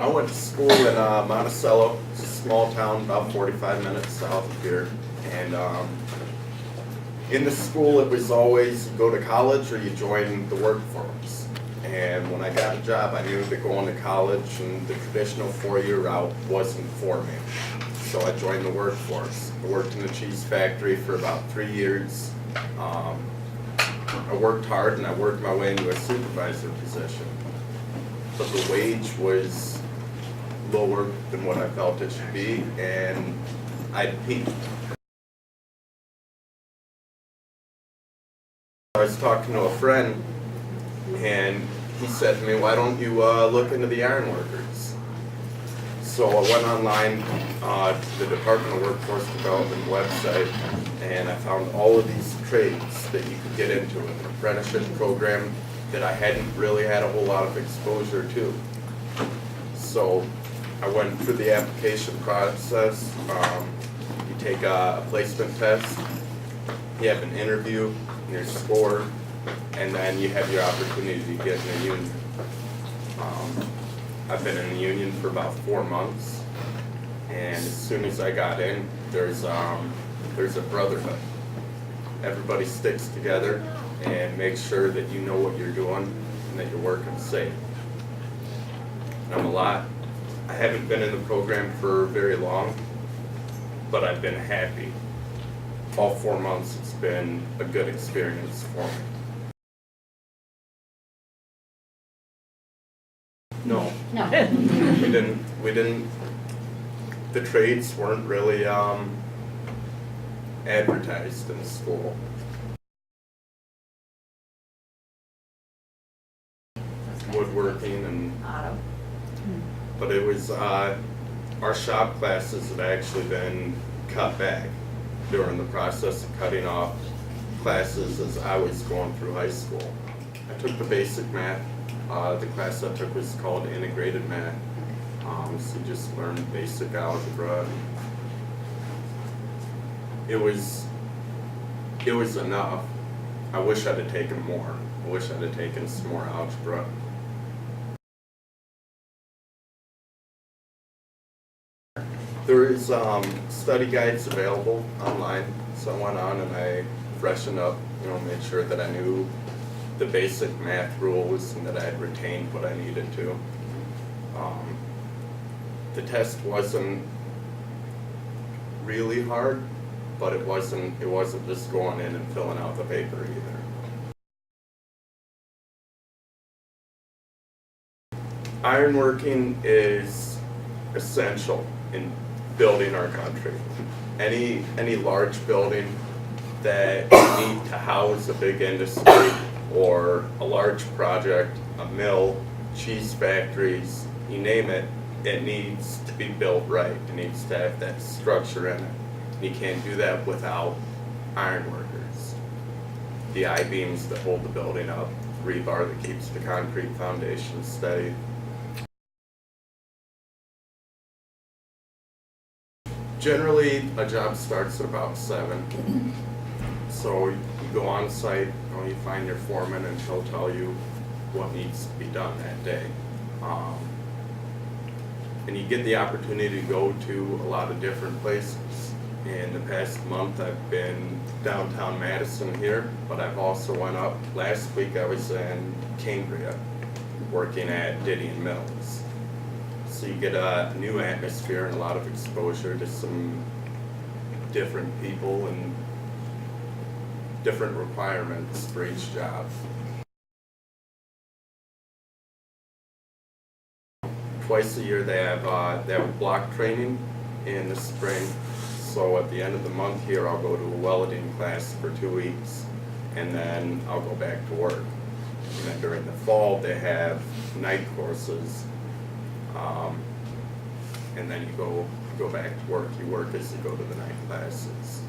I went to school in Monticello. It's a small town about 45 minutes south of here. And in the school, it was always you go to college or you join the workforce. And when I got a job, I knew that going to college and the traditional 4-year route wasn't for me. So I joined the workforce. I worked in the cheese factory for about 3 years. I worked hard and I worked my way into a supervisor position. But the wage was lower than what I felt it should be, and I'd peaked. I was talking to a friend, and he said to me, "Why don't you look into the iron workers?" So I went online to the Department of Workforce Development website, and I found all of these trades that you could get into, an apprenticeship program that I hadn't really had a whole lot of exposure to. So I went through the application process. You take a placement test, you have an interview, you're scored, and then you have your opportunity to get in a union. I've been in the union for about 4 months, and as soon as I got in, there's a brotherhood. Everybody sticks together and makes sure that you know what you're doing and that you're working safe. And I haven't been in the program for very long, but I've been happy. All 4 months, it's been a good experience for me. No. No. We didn't, the trades weren't really advertised in school. Woodworking and, Auto. but it was, our shop classes had actually been cut back during the process of cutting off classes as I was going through high school. I took the basic math. The class I took was called integrated math. So you just learned basic algebra. It was enough. I wish I'd have taken more. I wish I'd have taken some more algebra. There is study guides available online, so I went on and I freshened up, made sure that I knew the basic math rules and that I had retained what I needed to. The test wasn't really hard, but it wasn't just going in and filling out the paper either. Ironworking is essential in building our country. Any large building that you need to house a big industry or a large project, a mill, cheese factories, you name it, it needs to be built right. It needs to have that structure in it. And you can't do that without iron workers. The I-beams that hold the building up, rebar that keeps the concrete foundation steady. Generally, a job starts at about 7. So you go on site, you find your foreman, and he'll tell you what needs to be done that day. And you get the opportunity to go to a lot of different places. In the past month, I've been downtown Madison here, but I've also went up. Last week, I was in Cambria, working at Didion Mills. So you get a new atmosphere and a lot of exposure to some different people and different requirements for each job. Twice a year they have block training in the spring. So at the end of the month here, I'll go to a welding class for 2 weeks, and then I'll go back to work. And then during the fall, they have night courses. And then you go back to work. You work as you go to the night classes.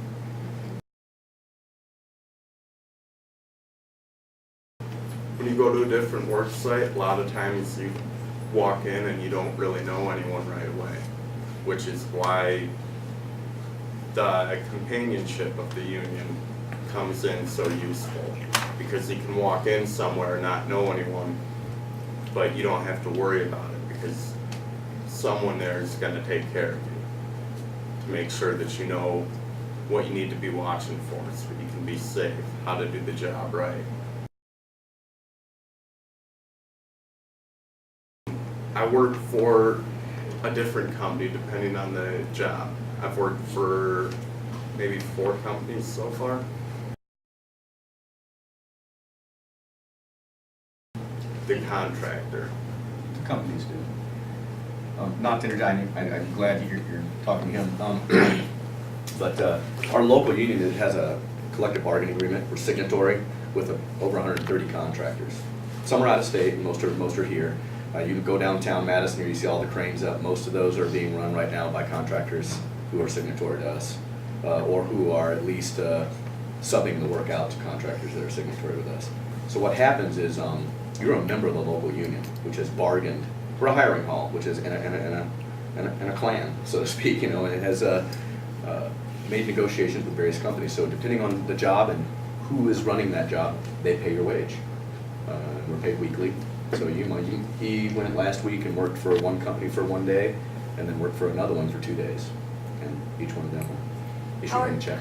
When you go to a different work site, a lot of times you walk in and you don't really know anyone right away, which is why the companionship of the union comes in so useful, because you can walk in somewhere and not know anyone, but you don't have to worry about it because someone there is going to take care of you, to make sure that you know what you need to be watching for so you can be safe, how to do the job right. I work for a different company depending on the job. I've worked for maybe 4 companies so far. The contractor. The companies do. Not to interject, I'm glad you're talking to him. But our local union, it has a collective bargaining agreement. We're signatory with over 130 contractors. Some are out of state, and most are here. You can go downtown Madison here, you see all the cranes up. Most of those are being run right now by contractors who are signatory to us, or who are at least subbing the work out to contractors that are signatory with us. So what happens is you're a member of the local union, which has bargained for a hiring hall, which is in a clan, so to speak, and it has made negotiations with various companies. So depending on the job and who is running that job, they pay your wage. We're paid weekly. So he went last week and worked for one company for one day, and then worked for another one for 2 days, and each one of them will issue him a check.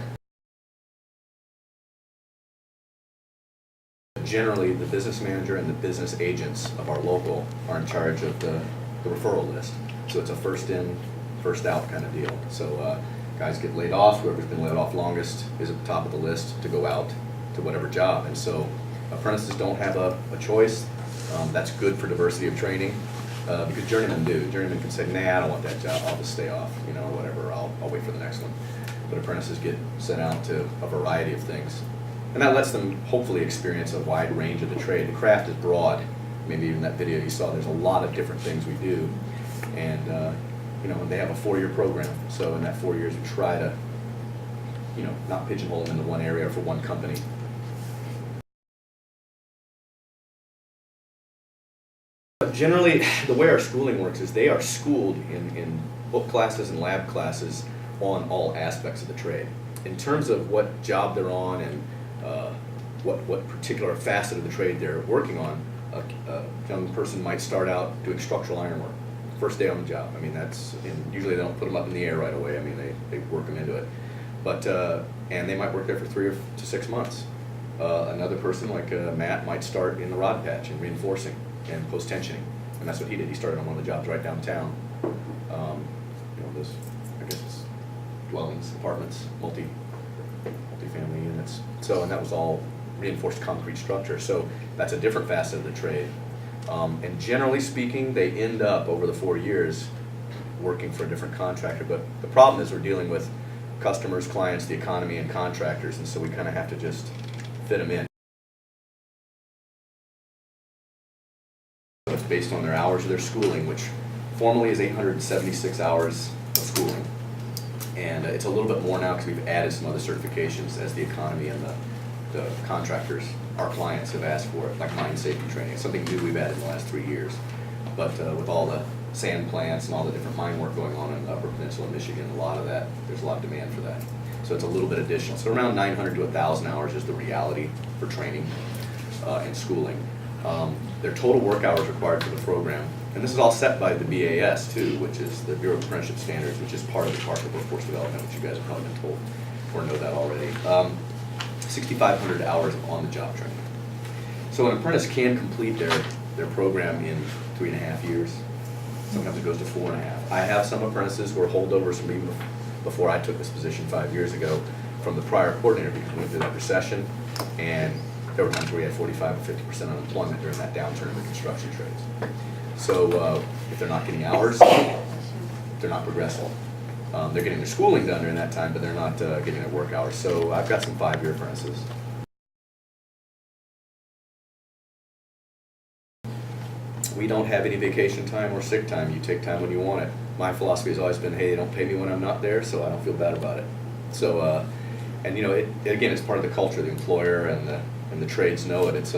Generally, the business manager and the business agents of our local are in charge of the referral list. So it's a first in, first out kind of deal. So guys get laid off, whoever's been laid off longest is at the top of the list to go out to whatever job. And so apprentices don't have a choice. That's good for diversity of training, because journeymen do. Journeymen can say, nah, I don't want that job, I'll just stay off, whatever, I'll wait for the next one. But apprentices get sent out to a variety of things. And that lets them hopefully experience a wide range of the trade. The craft is broad. Maybe even that video you saw, there's a lot of different things we do. And they have a 4-year program. So in that 4 years, we try to, not pigeonhole them into one area or for one company. Generally, the way our schooling works is they are schooled in book classes and lab classes on all aspects of the trade. In terms of what job they're on and what particular facet of the trade they're working on, a young person might start out doing structural ironwork, first day on the job. I mean, usually they don't put them up in the air right away. I mean, they work them into it. But and they might work there for 3 to 6 months. Another person like Matt might start in the rod patch and reinforcing and post-tensioning, and that's what he did. He started on one of the jobs right downtown. Those, I guess it's dwellings, apartments, multi-family units. So, and that was all reinforced concrete structure. So that's a different facet of the trade. And generally speaking, they end up over the 4 years working for a different contractor. But the problem is we're dealing with customers, clients, the economy, and contractors, and so we kind of have to just fit them in. It's based on their hours of their schooling, which formally is 876 hours of schooling. And it's a little bit more now because we've added some other certifications as the economy and the contractors, our clients, have asked for it, like mine safety training. It's something new we've added in the last 3 years. But with all the sand plants and all the different mine work going on in the Upper Peninsula of Michigan, there's a lot of demand for that. So it's a little bit additional. So around 900 to 1,000 hours is the reality for training and schooling. Their total work hours required for the program, and this is all set by the BAS too, which is the Bureau of Apprenticeship Standards, which is part of the Department of Workforce Development, which you guys have probably been told or know that already. 6,500 hours of on-the-job training. So an apprentice can complete their program in 3.5 years. Sometimes it goes to 4.5. I have some apprentices who are holdovers from even before I took this position 5 years ago from the prior coordinator, because we went through that recession, and there were times where we had 45 or 50% unemployment during that downturn in the construction trades. So if they're not getting hours, they're not progressing. They're getting their schooling done during that time, but they're not getting their work hours. So I've got some 5-year apprentices. We don't have any vacation time or sick time. You take time when you want it. My philosophy has always been, hey, they don't pay me when I'm not there, so I don't feel bad about it. So, and again, it's part of the culture. The employer and the trades know it. It's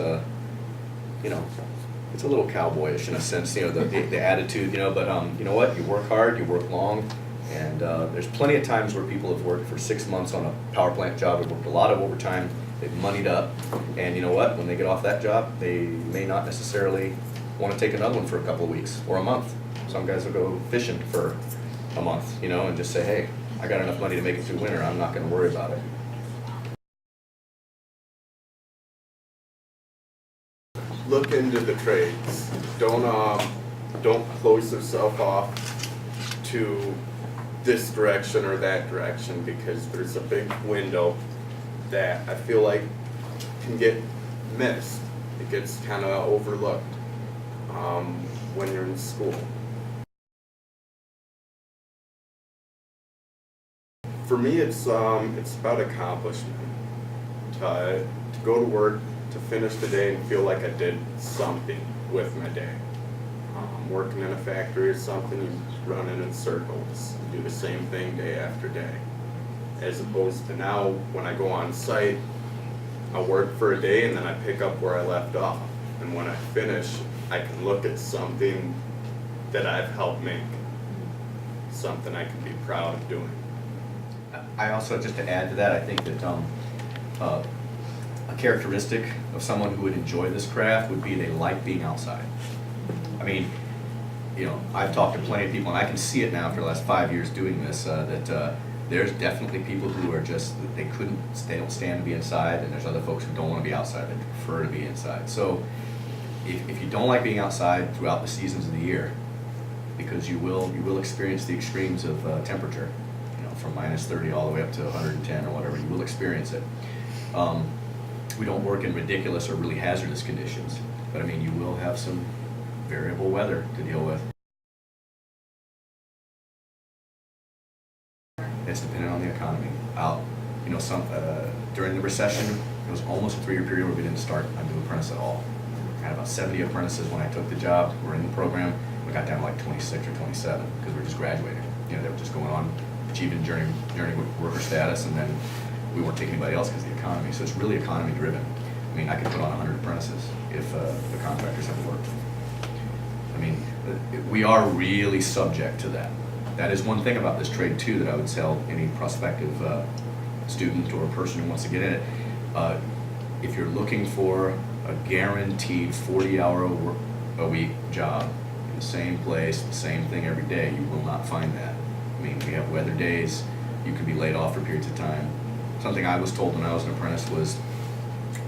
it's a little cowboyish in a sense, the attitude, but you know what? You work hard, you work long, and there's plenty of times where people have worked for 6 months on a power plant job. They've worked a lot of overtime. They've moneyed up, and you know what? When they get off that job, they may not necessarily want to take another one for a couple of weeks or a month. Some guys will go fishing for a month, you know, and just say, hey, I got enough money to make it through winter, I'm not gonna worry about it. Look into the trades. Don't close yourself off to this direction or that direction, because there's a big window that I feel like can get missed. It gets kind of overlooked when you're in school. For me, it's about accomplishment. To go to work, to finish the day and feel like I did something with my day. Working in a factory is something you run in circles, you do the same thing day after day. As opposed to now, when I go on site, I work for a day and then I pick up where I left off. And when I finish, I can look at something that I've helped make, something I can be proud of doing. I also, just to add to that, I think that a characteristic of someone who would enjoy this craft would be they like being outside. I mean, you know, I've talked to plenty of people, and I can see it now after the last 5 years doing this, that there's definitely people who are just, they don't stand to be inside, and there's other folks who don't want to be outside, they prefer to be inside. So if you don't like being outside throughout the seasons of the year, because you will experience the extremes of temperature, you know, from -30 all the way up to 110 or whatever, you will experience it. We don't work in ridiculous or really hazardous conditions, but I mean, you will have some variable weather to deal with. It's dependent on the economy. You know, during the recession, it was almost a 3-year period where we didn't start a new apprentice at all. I had about 70 apprentices when I took the job. We're in the program. We got down to like 26 or 27 because we were just graduating. You know, they were just going on, achieving journey worker status, and then we weren't taking anybody else because of the economy. So it's really economy driven. I mean, I could put on 100 apprentices if the contractors have worked. I mean, we are really subject to that. That is one thing about this trade too that I would tell any prospective student or person who wants to get in it. If you're looking for a guaranteed 40-hour-a-week job in the same place, the same thing every day, you will not find that. I mean, we have weather days, you can be laid off for periods of time. Something I was told when I was an apprentice was,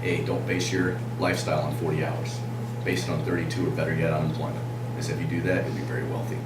hey, don't base your lifestyle on 40 hours. Base it on 32 or better yet, unemployment. Because if you do that, you'll be very wealthy.